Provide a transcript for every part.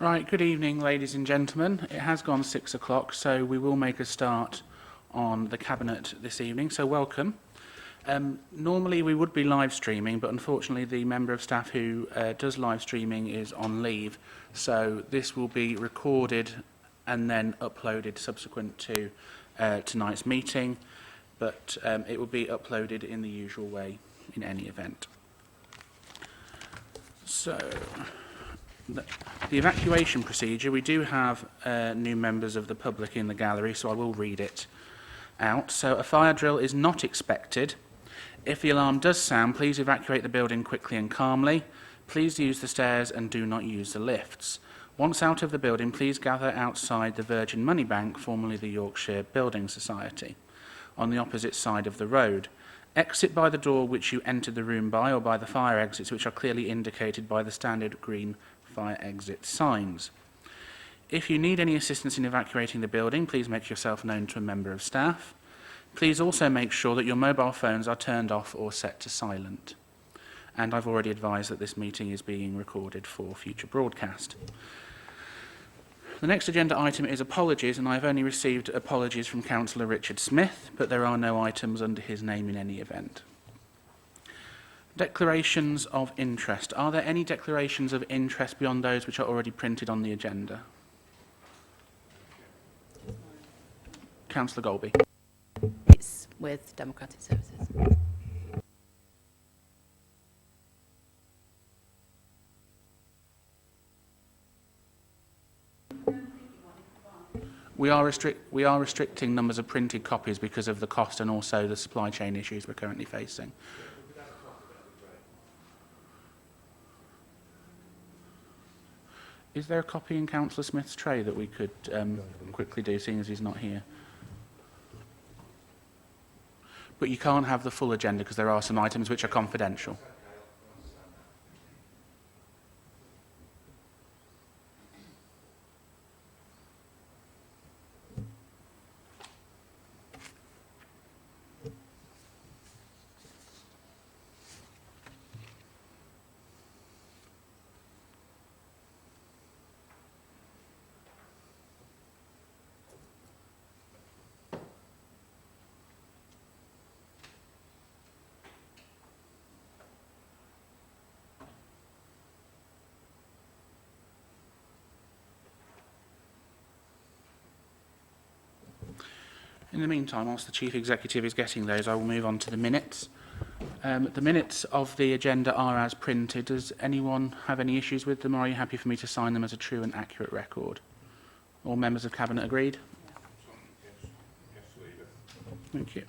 Right, good evening, ladies and gentlemen. It has gone 6 o'clock, so we will make a start on the Cabinet this evening, so welcome. Normally we would be live streaming, but unfortunately the member of staff who does live streaming is on leave, so this will be recorded and then uploaded subsequent to tonight's meeting, but it will be uploaded in the usual way in any event. So, the evacuation procedure, we do have new members of the public in the gallery, so I will read it out. So, a fire drill is not expected. If the alarm does sound, please evacuate the building quickly and calmly. Please use the stairs and do not use the lifts. Once out of the building, please gather outside the Virgin Money Bank, formerly the Yorkshire Building Society, on the opposite side of the road. Exit by the door which you entered the room by, or by the fire exits which are clearly indicated by the standard green fire exit signs. If you need any assistance in evacuating the building, please make yourself known to a member of staff. Please also make sure that your mobile phones are turned off or set to silent. And I've already advised that this meeting is being recorded for future broadcast. The next agenda item is apologies, and I've only received apologies from Councillor Richard Smith, but there are no items under his name in any event. Declarations of interest. Are there any declarations of interest beyond those which are already printed on the agenda? Councillor Golby. It's with Democratic Services. We are restricting numbers of printed copies because of the cost and also the supply chain issues we're currently facing. Is there a copy in Councillor Smith's tray that we could quickly do, seeing as he's not here? But you can't have the full agenda because there are some items which are confidential. In the meantime, whilst the Chief Executive is getting those, I will move on to the minutes. The minutes of the agenda are as printed. Does anyone have any issues with them, or are you happy for me to sign them as a true and accurate record? All members of Cabinet agreed? Thank you.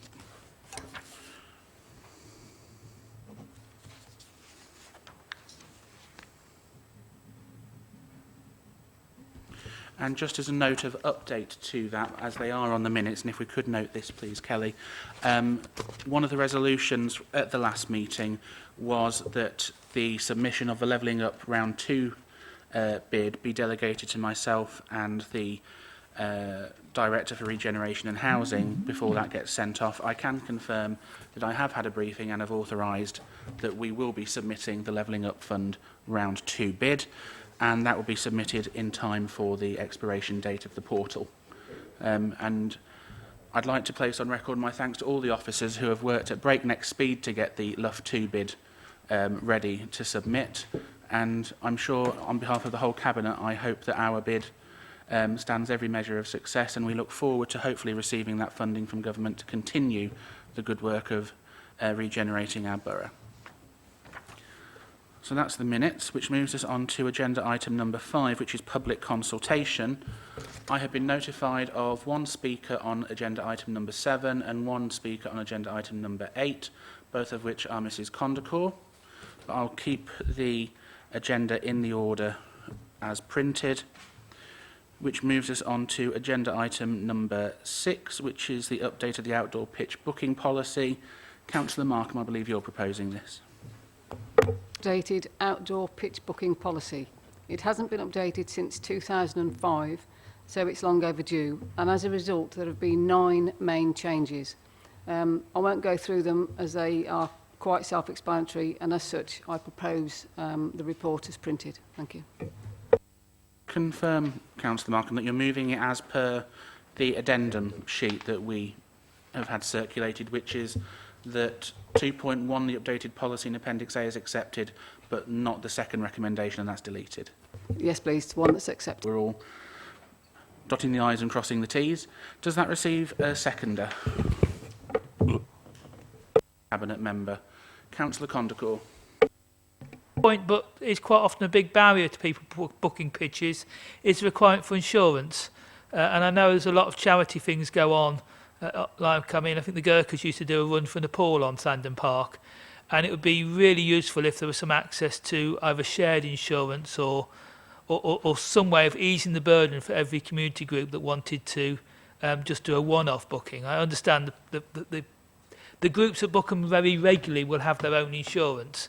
And just as a note of update to that, as they are on the minutes, and if we could note this, please, Kelly, one of the resolutions at the last meeting was that the submission of the Levelling Up Round 2 bid be delegated to myself and the Director for Regeneration and Housing before that gets sent off. I can confirm that I have had a briefing and have authorised that we will be submitting the Levelling Up Fund Round 2 bid, and that will be submitted in time for the expiration date of the portal. And I'd like to place on record my thanks to all the officers who have worked at breakneck speed to get the LUF 2 bid ready to submit, and I'm sure on behalf of the whole Cabinet I hope that our bid stands every measure of success, and we look forward to hopefully receiving that funding from government to continue the good work of regenerating our borough. So that's the minutes, which moves us on to agenda item number 5, which is public consultation. I have been notified of one speaker on agenda item number 7 and one speaker on agenda item number 8, both of which are Mrs. Condacor. But I'll keep the agenda in the order as printed, which moves us on to agenda item number 6, which is the update of the outdoor pitch booking policy. Councillor Markham, I believe you're proposing this. Updated outdoor pitch booking policy. It hasn't been updated since 2005, so it's long overdue, and as a result there have been 9 main changes. I won't go through them as they are quite self-explanatory, and as such I propose the report as printed. Thank you. confirm, Councillor Markham, that you're moving it as per the addendum sheet that we have had circulated, which is that 2.1, the updated policy in Appendix A, is accepted, but not the second recommendation, and that's deleted. Yes, please, the one that's accepted. We're all dotting the I's and crossing the T's. Does that receive a seconder? Cabinet member. Councillor Condacore. Point, but it's quite often a big barrier to people booking pitches, is the requirement for insurance. And I know there's a lot of charity things go on. Like, I mean, I think the Gurkhas used to do a run for Nepal on Sandon Park, and it would be really useful if there was some access to either shared insurance or some way of easing the burden for every community group that wanted to just do a one-off booking. I understand the groups that book them very regularly will have their own insurance,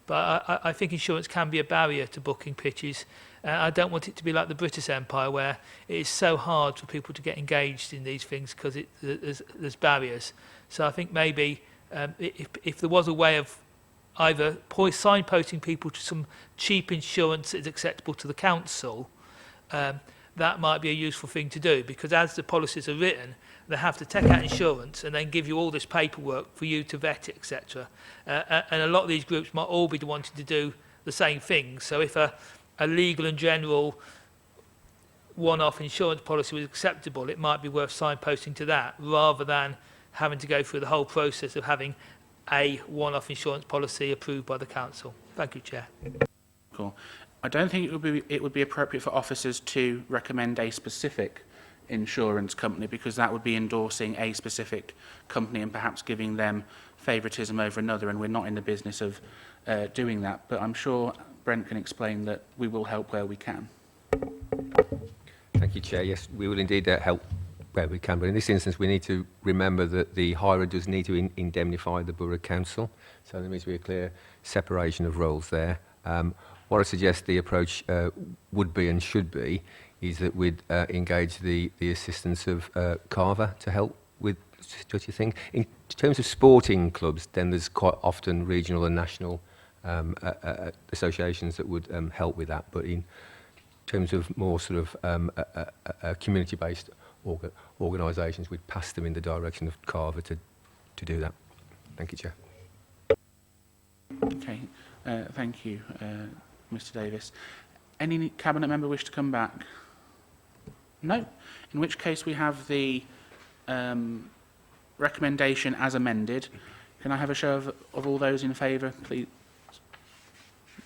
but I think insurance can be a barrier to booking pitches. I don't want it to be like the British Empire, where it is so hard for people to get engaged in these things because there's barriers. So I think maybe if there was a way of either signposting people to some cheap insurance that is acceptable to the council, that might be a useful thing to do, because as the policies are written, they have to take out insurance and then give you all this paperwork for you to vet it, etc. And a lot of these groups might all be wanting to do the same thing. So if a legal and general one-off insurance policy was acceptable, it might be worth signposting to that, rather than having to go through the whole process of having a one-off insurance policy approved by the council. Thank you, Chair. Cool. I don't think it would be appropriate for officers to recommend a specific insurance company, because that would be endorsing a specific company and perhaps giving them favouritism over another, and we're not in the business of doing that. But I'm sure Brent can explain that we will help where we can. Thank you, Chair. Yes, we will indeed help where we can, but in this instance we need to remember that the hirer does need to indemnify the Borough Council, so there needs to be a clear separation of roles there. What I suggest the approach would be and should be is that we'd engage the assistance of Carver to help with such a thing. In terms of sporting clubs, then there's quite often regional and national associations that would help with that, but in terms of more sort of community-based organisations, we'd pass them in the direction of Carver to do that. Thank you, Chair. Okay, thank you, Mr Davis. Any Cabinet member wish to come back? No? In which case we have the recommendation as amended. Can I have a show of all those in favour, please?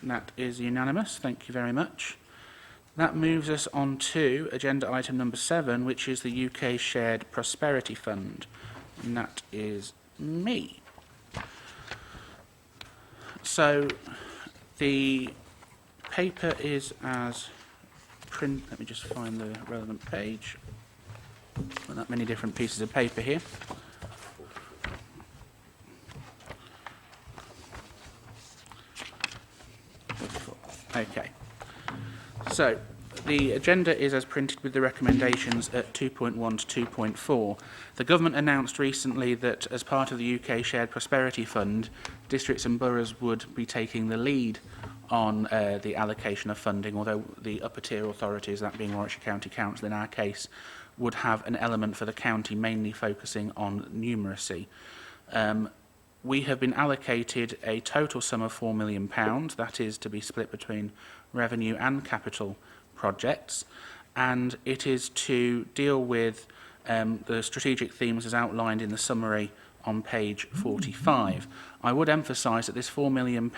That is unanimous. Thank you very much. That moves us on to agenda item number 7, which is the UK Shared Prosperity Fund. And that is me. So the paper is as print. Let me just find the relevant page. Not that many different pieces of paper here. Okay. So the agenda is as printed with the recommendations at 2.1 to 2.4. The government announced recently that as part of the UK Shared Prosperity Fund, districts and boroughs would be taking the lead on the allocation of funding, although the upper tier authorities, that being Warwickshire County Council in our case, would have an element for the county mainly focusing on numeracy. We have been allocated a total sum of £4 million, that is to be split between revenue and capital projects, and it is to deal with the strategic themes as outlined in the summary on page 45. I would emphasise that this £4 million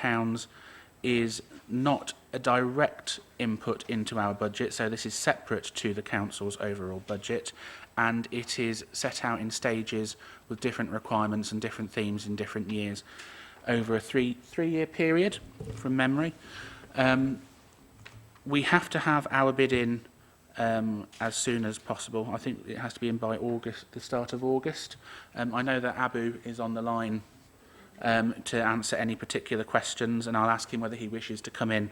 is not a direct input into our budget, so this is separate to the council's overall budget, and it is set out in stages with different requirements and different themes in different years over a three-year period from memory. We have to have our bid in as soon as possible. I think it has to be in by August, the start of August. I know that Abu is on the line to answer any particular questions, and I'll ask him whether he wishes to come in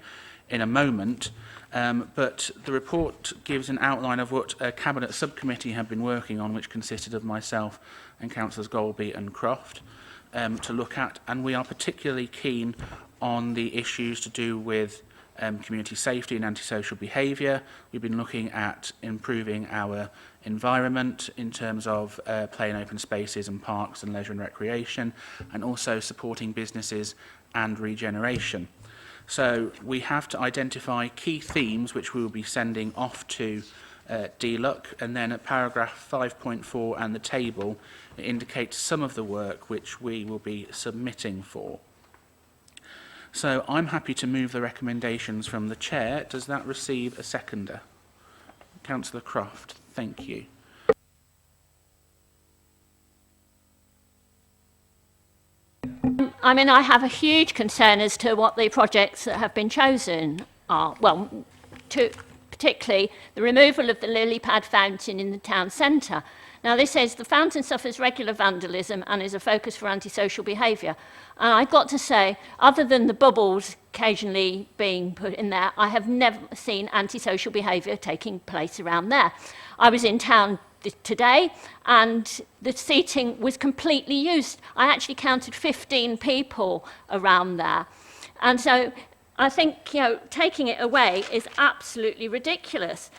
a moment. But the report gives an outline of what a Cabinet subcommittee have been working on, which consisted of myself and Councillors Golby and Croft, to look at, and we are particularly keen on the issues to do with community safety and antisocial behaviour. We've been looking at improving our environment in terms of play and open spaces and parks and leisure and recreation, and also supporting businesses and regeneration. So we have to identify key themes which we will be sending off to DLUC, and then at paragraph 5.4 and the table, it indicates some of the work which we will be submitting for. So I'm happy to move the recommendations from the chair. Does that receive a seconder? Councillor Croft, thank you. I mean, I have a huge concern as to what the projects that have been chosen are. Well, particularly the removal of the lily pad fountain in the town centre. Now, this says the fountain suffers regular vandalism and is a focus for antisocial behaviour. And I've got to say, other than the bubbles occasionally being put in there, I have never seen antisocial behaviour taking place around there. I was in town today and the seating was completely used. I actually counted 15 people around there. And so I think, you know, taking it away is absolutely ridiculous.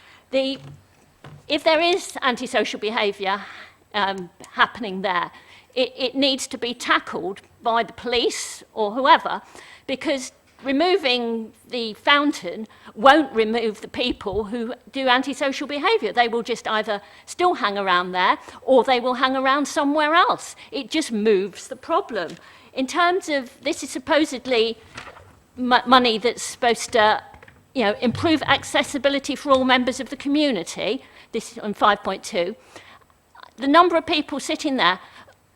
If there is antisocial behaviour happening there, it needs to be tackled by the police or whoever, because removing the fountain won't remove the people who do antisocial behaviour. They will just either still hang around there or they will hang around somewhere else. It just moves the problem. In terms of, this is supposedly money that's supposed to, you know, improve accessibility for all members of the community. This is on 5.2. The number of people sitting there,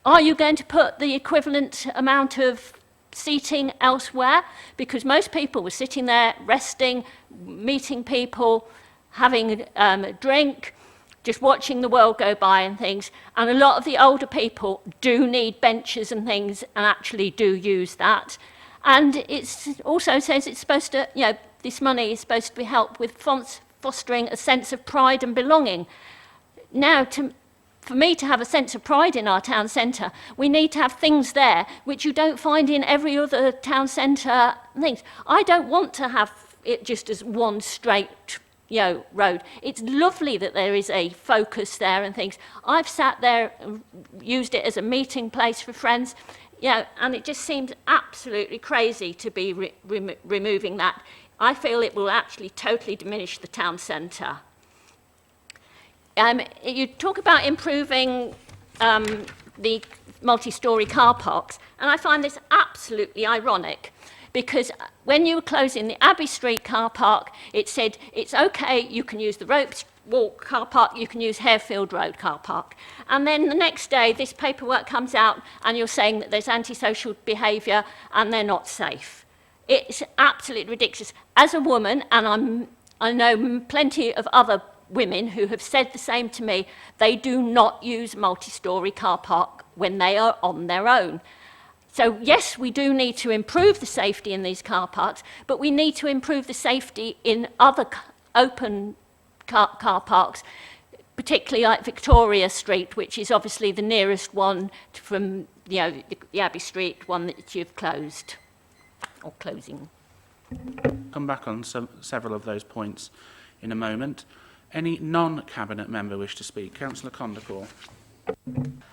are you going to put the equivalent amount of seating elsewhere? Because most people were sitting there, resting, meeting people, having a drink, just watching the world go by and things. And a lot of the older people do need benches and things and actually do use that. And it also says it's supposed to, you know, this money is supposed to be helped with fostering a sense of pride and belonging. Now, for me to have a sense of pride in our town centre, we need to have things there which you don't find in every other town centre things. I don't want to have it just as one straight, you know, road. It's lovely that there is a focus there and things. I've sat there and used it as a meeting place for friends. Yeah, and it just seems absolutely crazy to be removing that. I feel it will actually totally diminish the town centre. You talk about improving the multi-storey car parks, and I find this absolutely ironic, because when you were closing the Abbey Street car park, it said it's okay, you can use the Ropes Walk car park, you can use Harefield Road car park. And then the next day, this paperwork comes out and you're saying that there's antisocial behaviour and they're not safe. It's absolutely ridiculous. As a woman, and I know plenty of other women who have said the same to me, they do not use multi-storey car park when they are on their own. So yes, we do need to improve the safety in these car parks, but we need to improve the safety in other open car parks, particularly like Victoria Street, which is obviously the nearest one from, you know, the Abbey Street one that you've closed or closing. Come back on several of those points in a moment. Any non-cabinet member wish to speak? Councillor Condacor.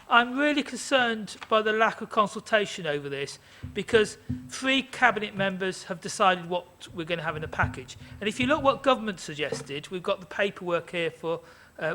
I'm really concerned by the lack of consultation over this, because 3 cabinet members have decided what we're going to have in the package. And if you look what government suggested, we've got the paperwork here for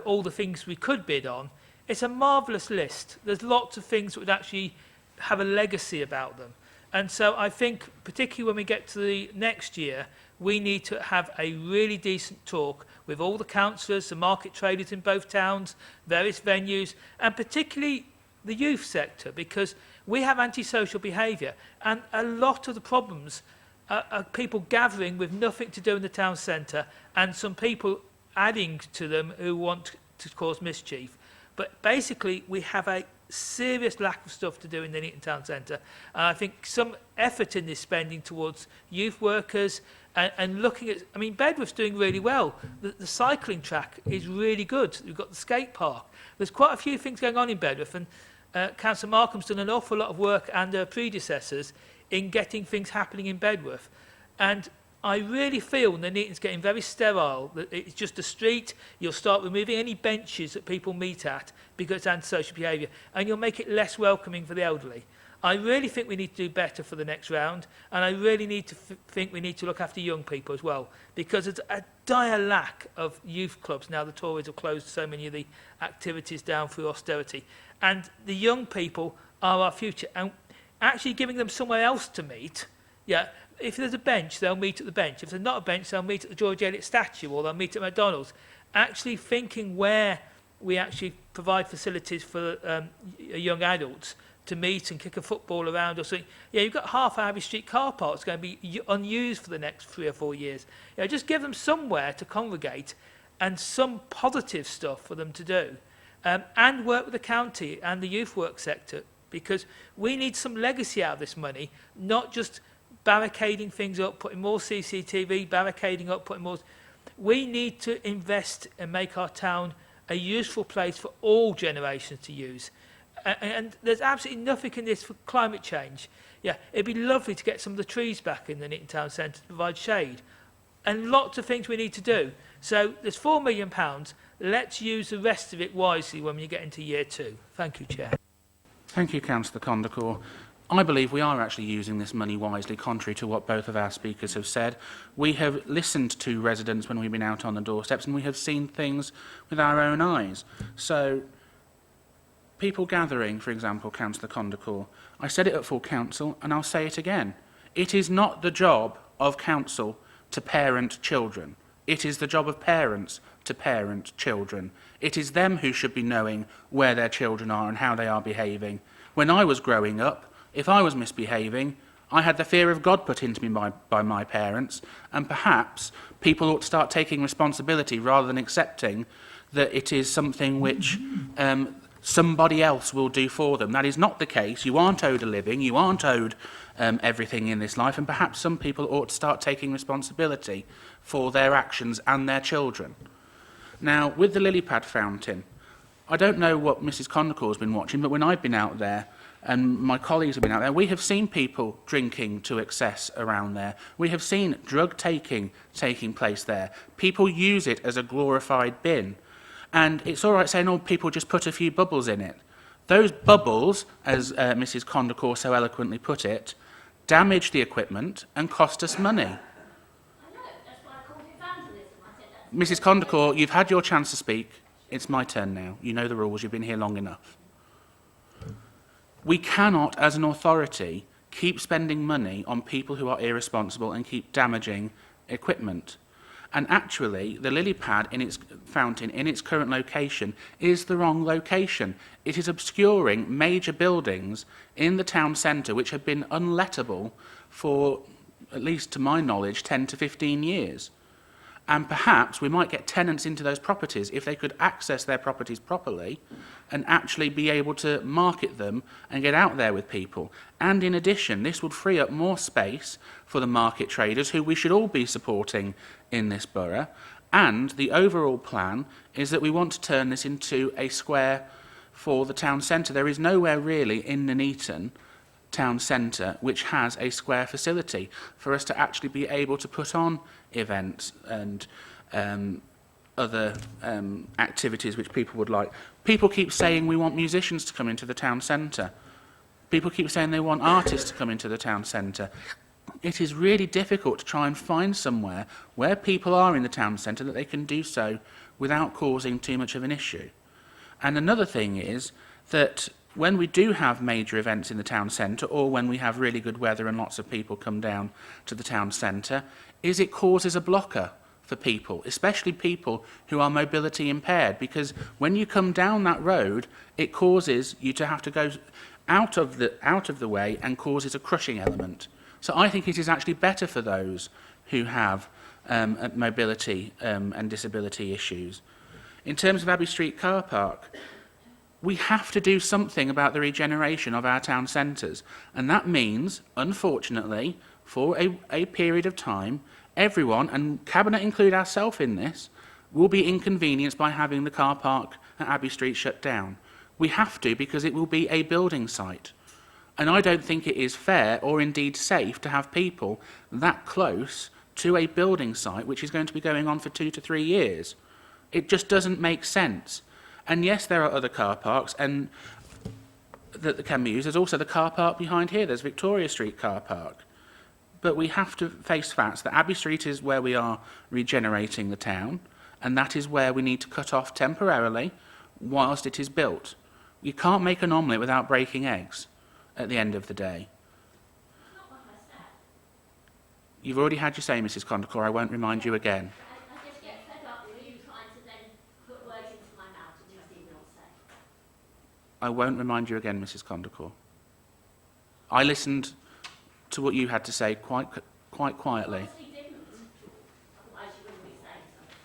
all the things we could bid on. It's a marvellous list. There's lots of things that would actually have a legacy about them. And so I think, particularly when we get to the next year, we need to have a really decent talk with all the councillors, the market traders in both towns, various venues, and particularly the youth sector, because we have antisocial behaviour, and a lot of the problems are people gathering with nothing to do in the town centre, and some people adding to them who want to cause mischief. But basically, we have a serious lack of stuff to do in the Nuneaton town centre, and I think some effort in this spending towards youth workers and looking at, I mean, Bedworth's doing really well. The cycling track is really good. We've got the skate park. There's quite a few things going on in Bedworth, and Councillor Markham's done an awful lot of work, and her predecessors, in getting things happening in Bedworth. And I really feel Nuneaton's getting very sterile, that it's just a street. You'll start removing any benches that people meet at because it's antisocial behaviour, and you'll make it less welcoming for the elderly. I really think we need to do better for the next round, and I really need to think we need to look after young people as well, because there's a dire lack of youth clubs now the Tories have closed so many of the activities down through austerity. And the young people are our future, and actually giving them somewhere else to meet, yeah, if there's a bench, they'll meet at the bench. If there's not a bench, they'll meet at the George Eliot statue, or they'll meet at McDonald's. Actually thinking where we actually provide facilities for young adults to meet and kick a football around or something. Yeah, you've got half Abbey Street car parks going to be unused for the next 3 or 4 years. You know, just give them somewhere to congregate and some positive stuff for them to do. And work with the county and the youth work sector, because we need some legacy out of this money, not just barricading things up, putting more CCTV, barricading up, putting more... We need to invest and make our town a useful place for all generations to use. And there's absolutely nothing in this for climate change. Yeah, it'd be lovely to get some of the trees back in the Nuneaton Town Centre to provide shade. And lots of things we need to do. So there's £4 million. Let's use the rest of it wisely when we get into year 2. Thank you, Chair. Thank you, Councillor Condacor. I believe we are actually using this money wisely, contrary to what both of our speakers have said. We have listened to residents when we've been out on the doorsteps, and we have seen things with our own eyes. So, people gathering, for example, Councillor Condacor, I said it at full council, and I'll say it again. It is not the job of council to parent children. It is the job of parents to parent children. It is them who should be knowing where their children are and how they are behaving. When I was growing up, if I was misbehaving, I had the fear of God put into me by my parents, and perhaps people ought to start taking responsibility rather than accepting that it is something which somebody else will do for them. That is not the case. You aren't owed a living, you aren't owed everything in this life, and perhaps some people ought to start taking responsibility for their actions and their children. Now, with the lily pad fountain, I don't know what Mrs. Condacor has been watching, but when I've been out there, and my colleagues have been out there, we have seen people drinking to excess around there. We have seen drug taking place there. People use it as a glorified bin. And it's all right saying, oh, people just put a few bubbles in it. Those bubbles, as Mrs. Condacor so eloquently put it, damage the equipment and cost us money. I know, that's why I called it vandalism. I said that's... Mrs. Condacor, you've had your chance to speak. It's my turn now. You know the rules. You've been here long enough. We cannot, as an authority, keep spending money on people who are irresponsible and keep damaging equipment. And actually, the lily pad in its fountain, in its current location, is the wrong location. It is obscuring major buildings in the town centre which have been unlettable for, at least to my knowledge, 10 to 15 years. And perhaps we might get tenants into those properties if they could access their properties properly and actually be able to market them and get out there with people. And in addition, this would free up more space for the market traders who we should all be supporting in this borough. And the overall plan is that we want to turn this into a square for the town centre. There is nowhere really in Nuneaton town centre which has a square facility for us to actually be able to put on events and other activities which people would like. People keep saying we want musicians to come into the town centre. People keep saying they want artists to come into the town centre. It is really difficult to try and find somewhere where people are in the town centre that they can do so without causing too much of an issue. And another thing is that when we do have major events in the town centre, or when we have really good weather and lots of people come down to the town centre, is it causes a blocker for people, especially people who are mobility impaired, because when you come down that road, it causes you to have to go out of the way and causes a crushing element. So I think it is actually better for those who have mobility and disability issues. In terms of Abbey Street car park, we have to do something about the regeneration of our town centres, and that means, unfortunately, for a period of time, everyone, and Cabinet include ourselves in this, will be inconvenienced by having the car park at Abbey Street shut down. We have to, because it will be a building site. And I don't think it is fair or indeed safe to have people that close to a building site which is going to be going on for 2 to 3 years. It just doesn't make sense. And yes, there are other car parks and that can be used. There's also the car park behind here. There's Victoria Street car park. But we have to face facts that Abbey Street is where we are regenerating the town, and that is where we need to cut off temporarily whilst it is built. You can't make an omelette without breaking eggs at the end of the day. You've already had your say, Mrs. Condacor. I won't remind you again. I just get fed up with you trying to then put words into my mouth and just even not say. I won't remind you again, Mrs. Condacor. I listened to what you had to say quite quietly. Obviously didn't. Otherwise you wouldn't be saying something.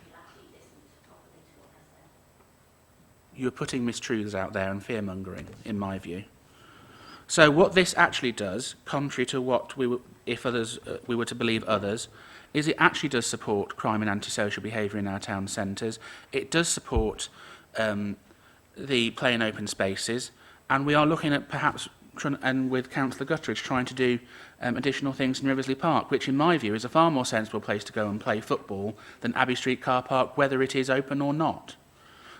You actually listened properly to what I said. You're putting mistruths out there and fear-mongering, in my view. So what this actually does, contrary to what we were to believe others, is it actually does support crime and antisocial behaviour in our town centres. It does support the play and open spaces, and we are looking at perhaps, and with Councillor Guttridge, trying to do additional things in Riversley Park, which in my view is a far more sensible place to go and play football than Abbey Street Car Park, whether it is open or not.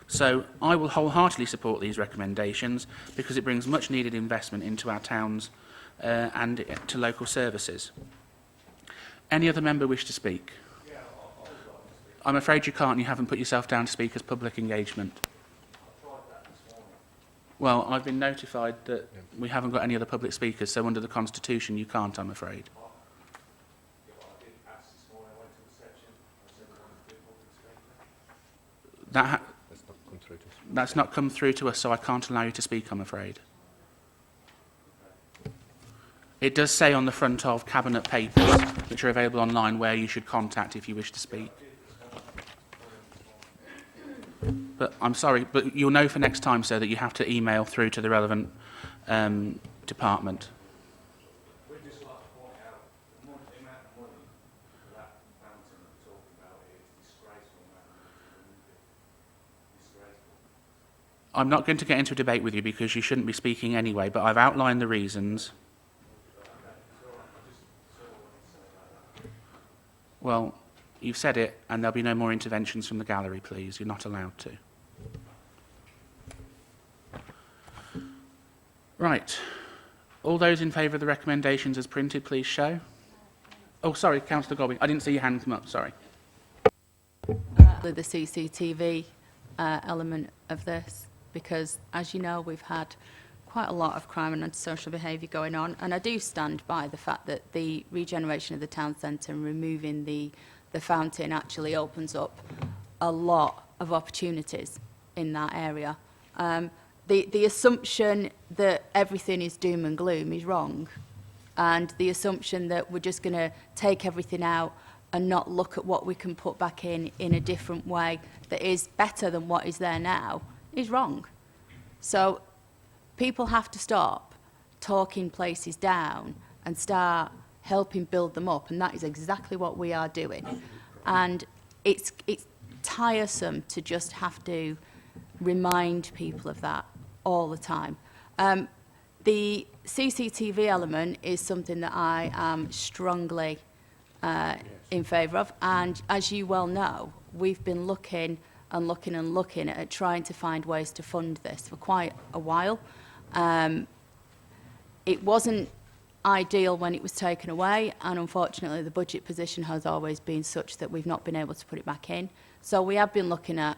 So I will wholeheartedly support these recommendations because it brings much needed investment into our towns and to local services. Any other member wish to speak? I'm afraid you can't. You haven't put yourself down to speak as public engagement. Well, I've been notified that we haven't got any other public speakers, so under the Constitution you can't, I'm afraid. That's not come through to us, so I can't allow you to speak, I'm afraid. It does say on the front of cabinet papers, which are available online, where you should contact if you wish to speak. But I'm sorry, but you'll know for next time, sir, that you have to email through to the relevant department. We'd just like to point out the amount of money for that fountain that we're talking about here is disgraceful. Disgraceful. I'm not going to get into a debate with you because you shouldn't be speaking anyway, but I've outlined the reasons. Well, you've said it, and there'll be no more interventions from the gallery, please. You're not allowed to. Right. All those in favour of the recommendations as printed, please show. Oh, sorry, Councillor Gobbing. I didn't see your hand come up, sorry. The CCTV element of this, because as you know, we've had quite a lot of crime and antisocial behaviour going on, and I do stand by the fact that the regeneration of the town centre and removing the fountain actually opens up a lot of opportunities in that area. The assumption that everything is doom and gloom is wrong, and the assumption that we're just going to take everything out and not look at what we can put back in a different way that is better than what is there now is wrong. So people have to stop talking places down and start helping build them up, and that is exactly what we are doing. And it's tiresome to just have to remind people of that all the time. The CCTV element is something that I am strongly in favour of, and as you well know, we've been looking at trying to find ways to fund this for quite a while. It wasn't ideal when it was taken away, and unfortunately the budget position has always been such that we've not been able to put it back in. So we have been looking at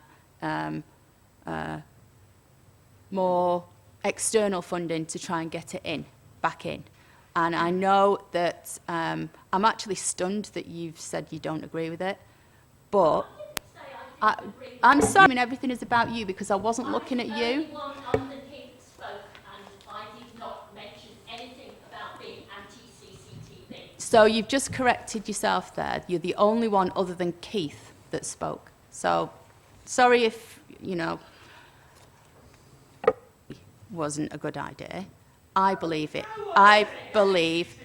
more external funding to try and get it back in. And I know that I'm actually stunned that you've said you don't agree with it, but I'm sorry. I mean, everything is about you because I wasn't looking at you. Anyone other than him spoke, and I did not mention anything about being anti-CCTV. So you've just corrected yourself there. You're the only one other than Keith that spoke. So sorry if, wasn't a good idea. I believe it. I believe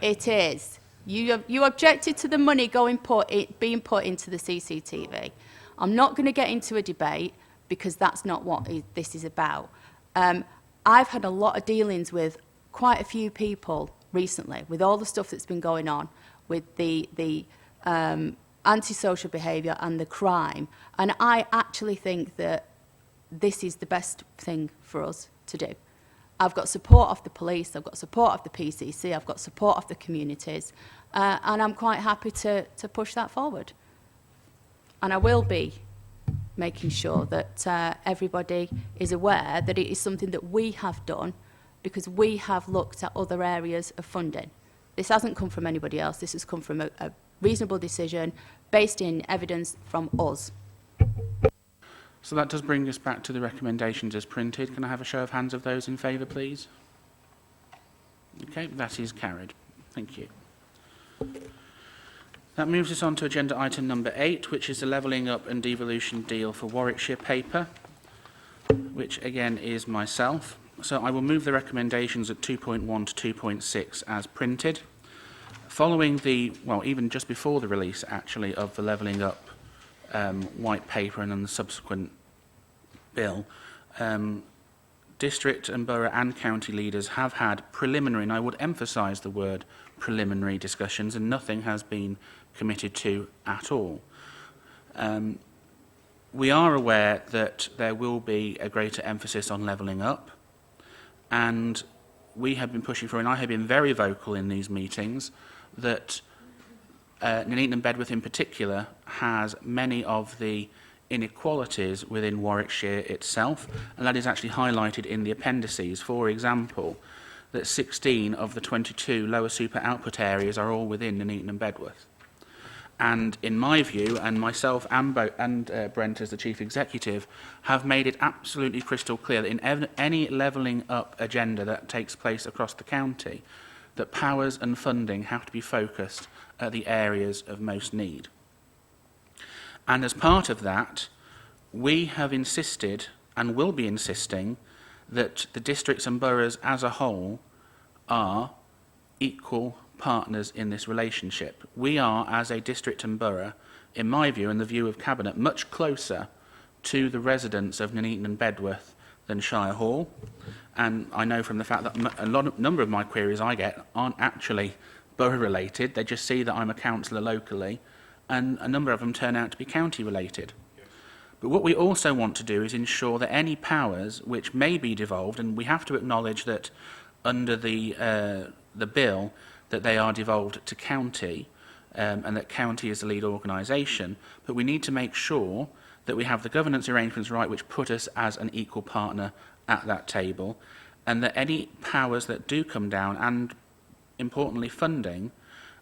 it is. You objected to the money being put into the CCTV. I'm not going to get into a debate because that's not what this is about. I've had a lot of dealings with quite a few people recently, with all the stuff that's been going on, with the antisocial behaviour and the crime. And I actually think that this is the best thing for us to do. I've got support of the police, I've got support of the PCC, I've got support of the communities, and I'm quite happy to push that forward. And I will be making sure that everybody is aware that it is something that we have done because we have looked at other areas of funding. This hasn't come from anybody else, this has come from a reasonable decision based in evidence from us. So that does bring us back to the recommendations as printed. Can I have a show of hands of those in favour, please? Okay, that is carried. Thank you. That moves us on to agenda item number 8, which is the levelling up and devolution deal for Warwickshire paper, which again is myself. So I will move the recommendations at 2.1 to 2.6 as printed. Following the, well, even just before the release actually of the levelling up white paper and then the subsequent bill, district and borough and county leaders have had preliminary, and I would emphasise the word preliminary discussions, and nothing has been committed to at all. We are aware that there will be a greater emphasis on levelling up, and we have been pushing for, and I have been very vocal in these meetings, that Nuneaton and Bedworth in particular has many of the inequalities within Warwickshire itself, and that is actually highlighted in the appendices. For example, that 16 of the 22 lower super output areas are all within Nuneaton and Bedworth. And in my view, and myself and Brent as the Chief Executive, have made it absolutely crystal clear that in any levelling up agenda that takes place across the county, that powers and funding have to be focused at the areas of most need. And as part of that, we have insisted, and will be insisting, that the districts and boroughs as a whole are equal partners in this relationship. We are, as a district and borough, in my view and the view of Cabinet, much closer to the residents of Nuneaton and Bedworth than Shire Hall. And I know from the fact that a number of my queries I get aren't actually borough related, they just see that I'm a councillor locally, and a number of them turn out to be county related. But what we also want to do is ensure that any powers which may be devolved, and we have to acknowledge that under the bill that they are devolved to county, and that county is the lead organisation, but we need to make sure that we have the governance arrangements right which put us as an equal partner at that table, and that any powers that do come down, and importantly funding,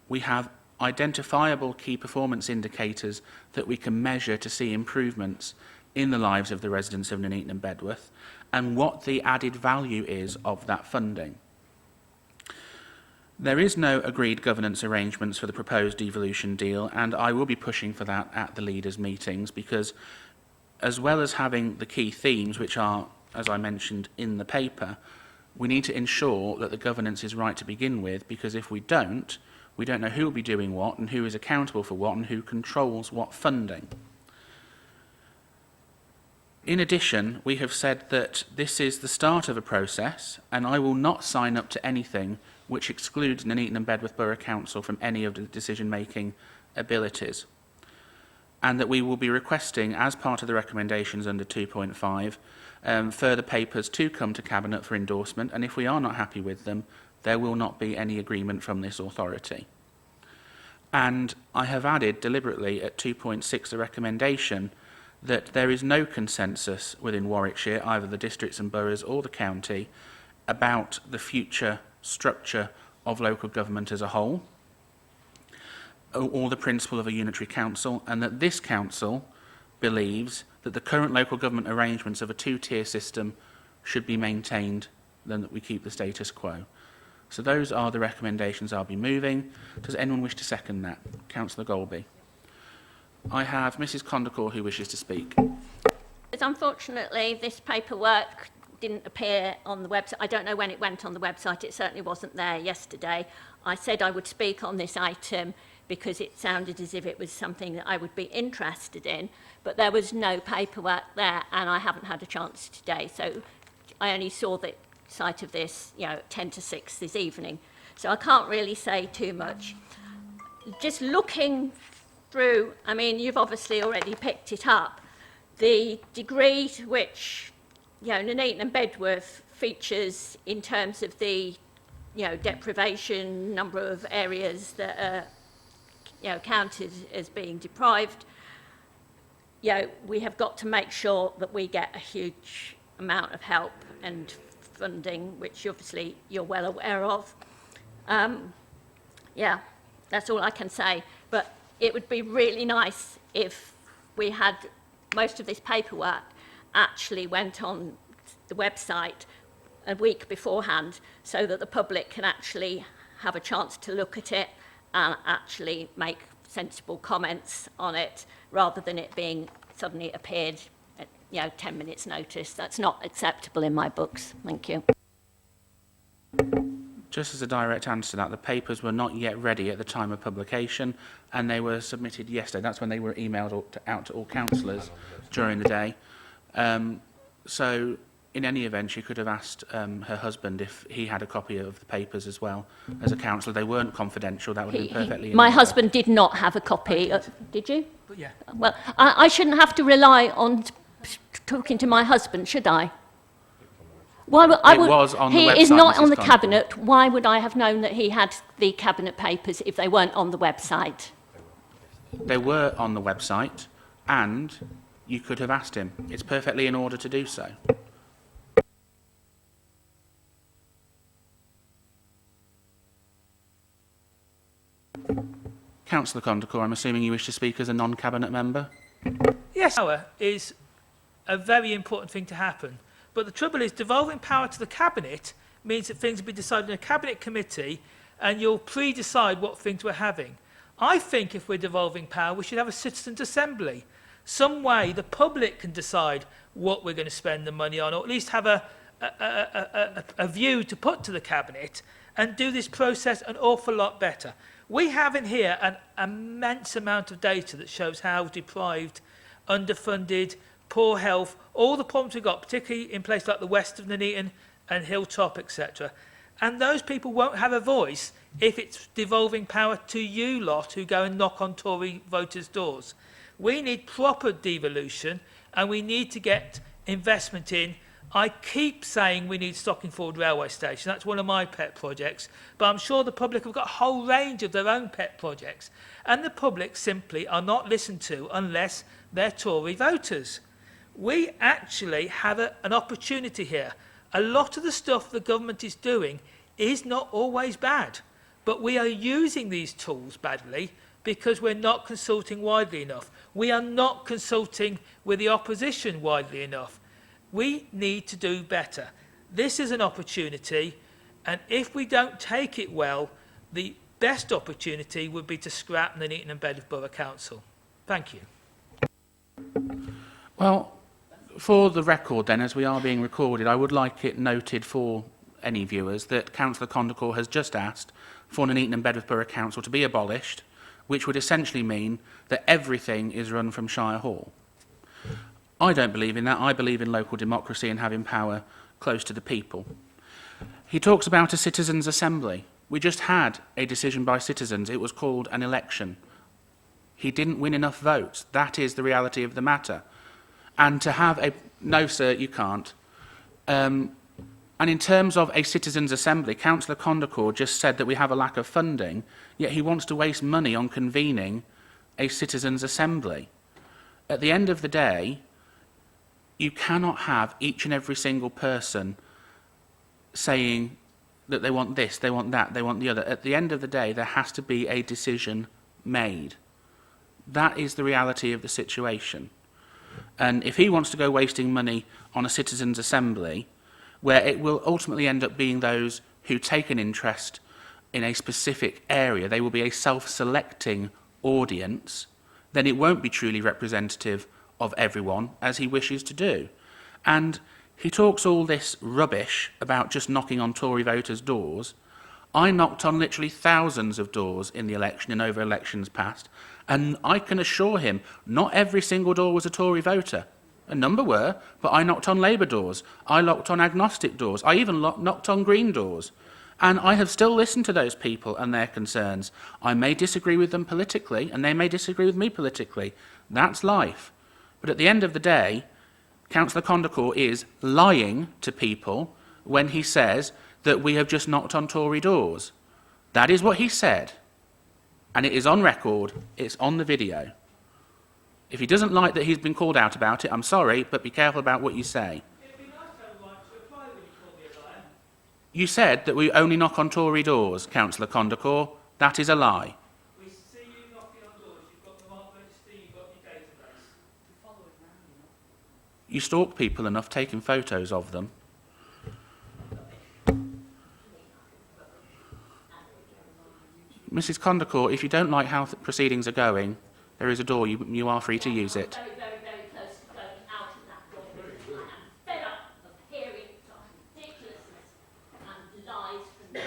we have identifiable key performance indicators that we can measure to see improvements in the lives of the residents of Nuneaton and Bedworth, and what the added value is of that funding. There is no agreed governance arrangements for the proposed devolution deal, and I will be pushing for that at the leaders' meetings, because as well as having the key themes, which are, as I mentioned, in the paper, we need to ensure that the governance is right to begin with, because if we don't know who will be doing what and who is accountable for what and who controls what funding. In addition, we have said that this is the start of a process, and I will not sign up to anything which excludes Nuneaton and Bedworth Borough Council from any of the decision-making abilities. And that we will be requesting, as part of the recommendations under 2.5, further papers to come to Cabinet for endorsement, and if we are not happy with them, there will not be any agreement from this authority. And I have added deliberately at 2.6 a recommendation that there is no consensus within Warwickshire, either the districts and boroughs or the county, about the future structure of local government as a whole, or the principle of a unitary council, and that this council believes that the current local government arrangements of a two-tier system should be maintained, then that we keep the status quo. So those are the recommendations I'll be moving. Does anyone wish to second that? Councillor Golby. I have Mrs Condacor who wishes to speak. Unfortunately, this paperwork didn't appear on the website. I don't know when it went on the website. It certainly wasn't there yesterday. I said I would speak on this item because it sounded as if it was something that I would be interested in, but there was no paperwork there, and I haven't had a chance today. So I only saw the sight of this, 10 to 6 this evening. so I can't really say too much. Just looking through, I mean, you've obviously already picked it up, the degree to which, you know, Nuneaton and Bedworth features in terms of the, you know, deprivation, number of areas that are, you know, counted as being deprived. You know, we have got to make sure that we get a huge amount of help and funding, which obviously you're well aware of. Yeah, that's all I can say. But it would be really nice if we had most of this paperwork actually went on the website a week beforehand so that the public can actually have a chance to look at it and actually make sensible comments on it, rather than it being suddenly appeared at, you know, 10 minutes notice. That's not acceptable in my books. Thank you. Just as a direct answer to that, the papers were not yet ready at the time of publication, and they were submitted yesterday. That's when they were emailed out to all councillors during the day. So in any event, she could have asked her husband if he had a copy of the papers as well as a councillor. They weren't confidential. That would have been perfectly in My order. husband did not have a copy. Did you? But yeah. Well, I shouldn't have to rely on talking to my husband, should I? Why would, It was on the he website, is not Mrs. on the Constable. cabinet. Why would I have known that he had the cabinet papers if they weren't on the website? They were on the website, and you could have asked him. It's perfectly in order to do so. Councillor Condacor, I'm assuming you wish to speak as a non-cabinet member? Yes, power is a very important thing to happen. But the trouble is, devolving power to the Cabinet means that things will be decided in a Cabinet committee and you'll pre-decide what things we're having. I think if we're devolving power, we should have a citizens' assembly. Some way the public can decide what we're going to spend the money on, or at least have a view to put to the Cabinet and do this process an awful lot better. We have in here an immense amount of data that shows how deprived, underfunded, poor health, all the problems we've got, particularly in places like the west of Nuneaton and Hilltop, etc. And those people won't have a voice if it's devolving power to you lot who go and knock on Tory voters' doors. We need proper devolution, and we need to get investment in. I keep saying we need Stockingford Railway Station. That's one of my pet projects. But I'm sure the public have got a whole range of their own pet projects. And the public simply are not listened to unless they're Tory voters. We actually have an opportunity here. A lot of the stuff the government is doing is not always bad. But we are using these tools badly because we're not consulting widely enough. We are not consulting with the opposition widely enough. We need to do better. This is an opportunity, and if we don't take it well, the best opportunity would be to scrap Nuneaton and Bedworth Borough Council. Thank you. Well, for the record then, as we are being recorded, I would like it noted for any viewers that Councillor Condacor has just asked for Nuneaton and Bedworth Borough Council to be abolished, which would essentially mean that everything is run from Shire Hall. I don't believe in that. I believe in local democracy and having power close to the people. He talks about a citizens' assembly. We just had a decision by citizens. It was called an election. He didn't win enough votes. That is the reality of the matter. And to have a... No, sir, you can't. And in terms of a citizens' assembly, Councillor Condacor just said that we have a lack of funding, yet he wants to waste money on convening a citizens' assembly. At the end of the day, you cannot have each and every single person saying that they want this, they want that, they want the other. At the end of the day, there has to be a decision made. That is the reality of the situation. And if he wants to go wasting money on a citizens' assembly, where it will ultimately end up being those who take an interest in a specific area, they will be a self-selecting audience, then it won't be truly representative of everyone, as he wishes to do. And he talks all this rubbish about just knocking on Tory voters' doors. I knocked on literally thousands of doors in the election and over elections past, and I can assure him not every single door was a Tory voter. A number were, but I knocked on Labour doors. I knocked on agnostic doors. I even knocked on Green doors. And I have still listened to those people and their concerns. I may disagree with them politically, and they may disagree with me politically. That's life. But at the end of the day, Councillor Condacourt is lying to people when he says that we have just knocked on Tory doors. That is what he said. And it is on record, it's on the video. If he doesn't like that he's been called out about it, I'm sorry, but be careful about what you say. It'd be nice to have a right to reply when you call me a liar. You said that we only knock on Tory doors, Councillor Condacourt. That is a lie. We see you knocking on doors, you've got the mark register, you've got your database. You stalk people enough taking photos of them. Mrs. Condacourt, if you don't like how proceedings are going, there is a door. You are free to use it. Very, very, very close to going out of that door. I am fed up of hearing such ridiculousness and lies from the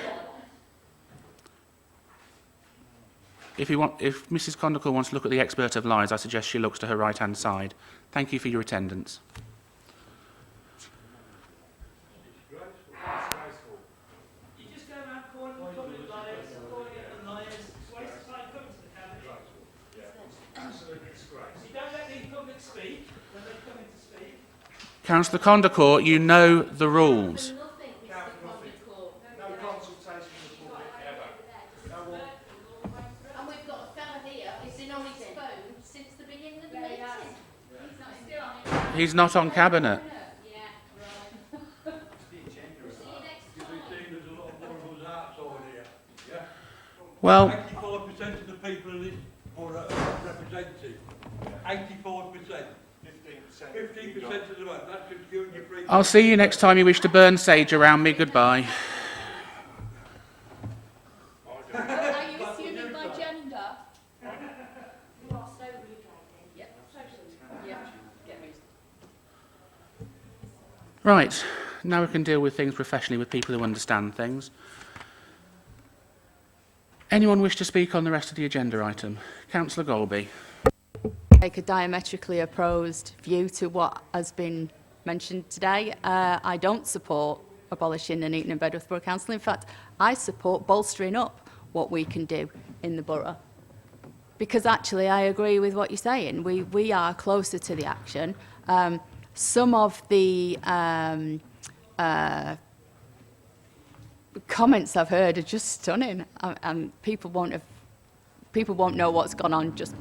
toilet. If Mrs. Condacourt wants to look at the expert of lies, I suggest she looks to her right-hand side. Thank you for your attendance. You just go around calling them public liars, calling them liars. It's a waste of time coming to the cabinet. You don't let the public speak when they come in to speak. Councillor Condacourt, you know the rules. No consultation with the public ever. And we've got a fella here, he's been on his phone since the beginning of the meeting. He's not still on it. He's not on cabinet. Yeah, right. See you next time. There's a lot of vulnerable hearts over here. Yeah? Well, 84% of the people in this borough are represented. 84%. 15% of the vote. That's just giving you free. I'll see you next time you wish to burn sage around me. Goodbye. Are you assuming my gender? You are so rude, lady. Yeah, yeah, get me. Right, now we can deal with things professionally with people who understand things. Anyone wish to speak on the rest of the agenda item? Councillor Golby. Take a diametrically opposed view to what has been mentioned today. I don't support abolishing the Nuneaton and Bedworth Borough Council. In fact, I support bolstering up what we can do in the borough. Because actually, I agree with what you're saying. We are closer to the action. Some of the comments I've heard are just stunning, and people won't know what's gone on just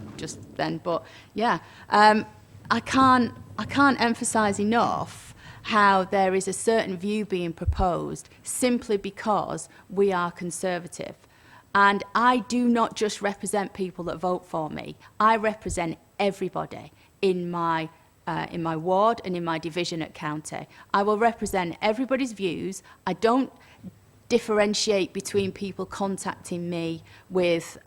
then. But yeah, I can't emphasise enough how there is a certain view being proposed simply because we are Conservative. And I do not just represent people that vote for me. I represent everybody in my ward and in my division at county. I will represent everybody's views. I don't differentiate between people contacting me with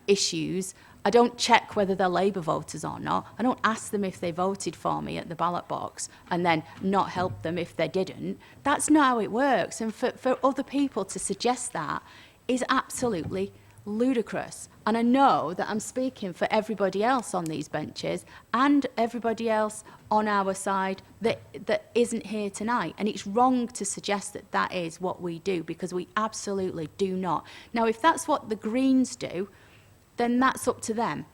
issues. I don't check whether they're Labour voters or not. I don't ask them if they voted for me at the ballot box and then not help them if they didn't. That's not how it works. And for other people to suggest that is absolutely ludicrous. And I know that I'm speaking for everybody else on these benches and everybody else on our side that isn't here tonight. And it's wrong to suggest that that is what we do, because we absolutely do not. Now, if that's what the Greens do, then that's up to them.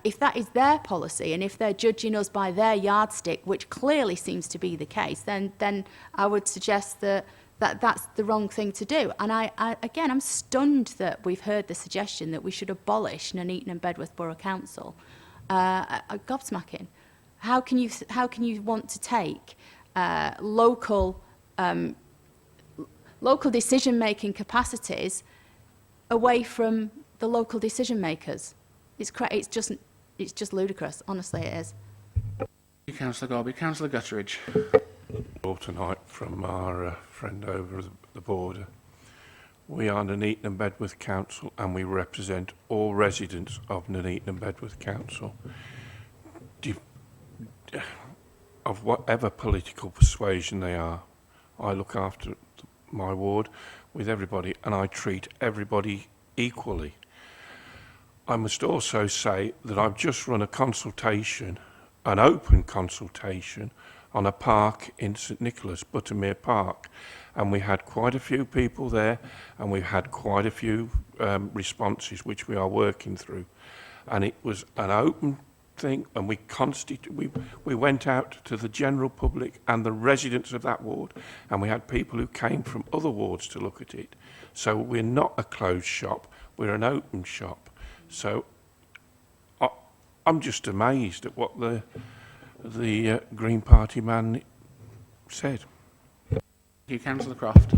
If that is their policy, and if they're judging us by their yardstick, which clearly seems to be the case, then I would suggest that that's the wrong thing to do. And again, I'm stunned that we've heard the suggestion that we should abolish Nuneaton and Bedworth Borough Council. Gobsmacking. How can you want to take local decision-making capacities away from the local decision makers? It's just ludicrous. Honestly, it is. Thank you, Councillor Golby. Councillor Gutteridge. Tonight from our friend over the border. We are Nuneaton and Bedworth Council, and we represent all residents of Nuneaton and Bedworth Council, of whatever political persuasion they are. I look after my ward with everybody, and I treat everybody equally. I must also say that I've just run a consultation, an open consultation, on a park in St Nicholas, Buttermere Park, and we had quite a few people there, and we had quite a few responses which we are working through, and it was an open thing, and we went out to the general public and the residents of that ward, and we had people who came from other wards to look at it. So we're not a closed shop, we're an open shop. So I'm just amazed at what the Green Party man said. Thank you, Councillor Croft.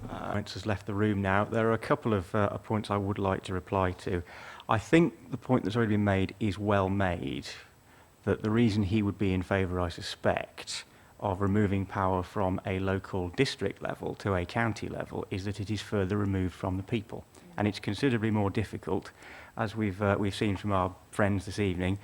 Lawrence has left the room now. There are a couple of points I would like to reply to. I think the point that's already been made is well made, that the reason he would be in favour, I suspect, of removing power from a local district level to a county level is that it is further removed from the people. And it's considerably more difficult, as we've seen from our friends this evening,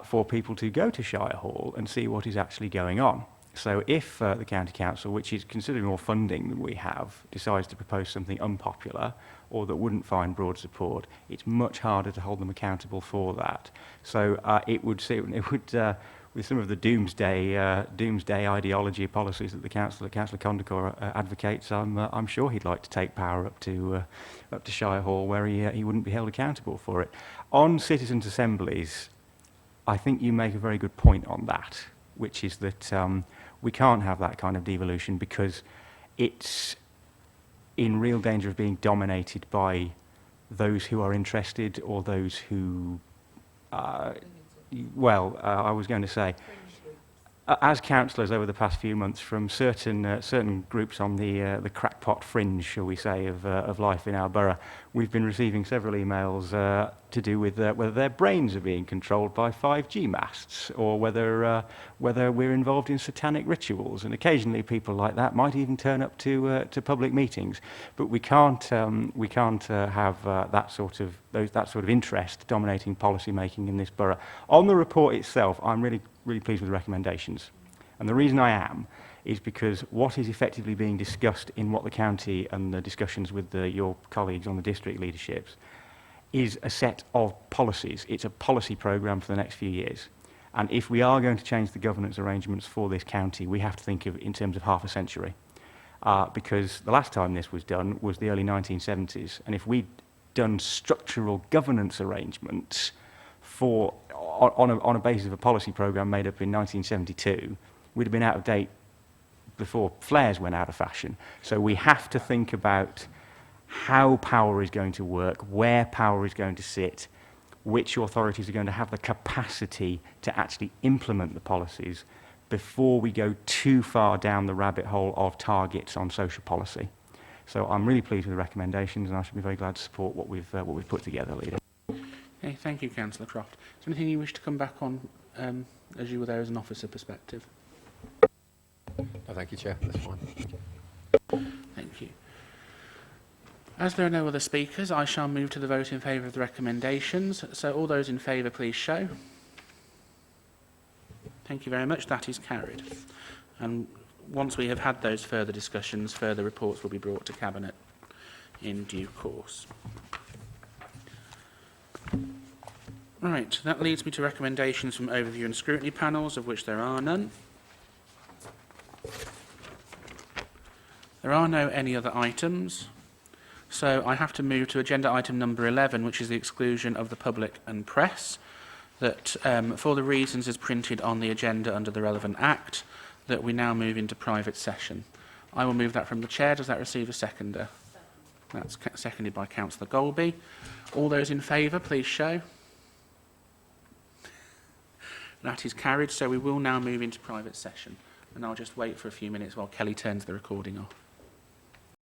for people to go to Shire Hall and see what is actually going on. So if the County Council, which is considerably more funding than we have, decides to propose something unpopular or that wouldn't find broad support, it's much harder to hold them accountable for that. So it would with some of the doomsday ideology policies that Councillor Condacor advocates, I'm sure he'd like to take power up to Shire Hall, where he wouldn't be held accountable for it. On citizens' assemblies, I think you make a very good point on that, which is that we can't have that kind of devolution because it's in real danger of being dominated by those who are interested or those who, I was going to say, as councillors over the past few months from certain groups on the crackpot fringe, shall we say, of life in our borough, we've been receiving several emails to do with whether their brains are being controlled by 5G masts or whether we're involved in satanic rituals. And occasionally people like that might even turn up to public meetings. But we can't have that sort of interest dominating policy making in this borough. On the report itself, I'm really pleased with the recommendations. And the reason I am is because what is effectively being discussed in what the county and the discussions with your colleagues on the district leaderships is a set of policies. It's a policy programme for the next few years. And if we are going to change the governance arrangements for this county, we have to think of it in terms of half a century. Because the last time this was done was the early 1970s. And if we'd done structural governance arrangements on a basis of a policy programme made up in 1972, we'd have been out of date before flares went out of fashion. So we have to think about how power is going to work, where power is going to sit, which authorities are going to have the capacity to actually implement the policies before we go too far down the rabbit hole of targets on social policy. So I'm really pleased with the recommendations, and I should be very glad to support what we've put together, Leader. Okay, thank you, Councillor Croft. Is there anything you wish to come back on as you were there as an officer perspective? No, thank you, Chair. That's fine. Thank you. As there are no other speakers, I shall move to the vote in favour of the recommendations. So all those in favour, please show. Thank you very much. That is carried. And once we have had those further discussions, further reports will be brought to Cabinet in due course. Right, that leads me to recommendations from overview and scrutiny panels, of which there are none. There are no any other items, so I have to move to agenda item number 11, which is the exclusion of the public and press, that for the reasons as printed on the agenda under the relevant act, that we now move into private session. I will move that from the chair. Does that receive a seconder? That's seconded by Councillor Golby. All those in favour, please show. That is carried, so we will now move into private session. And I'll just wait for a few minutes while Kelly turns the recording off.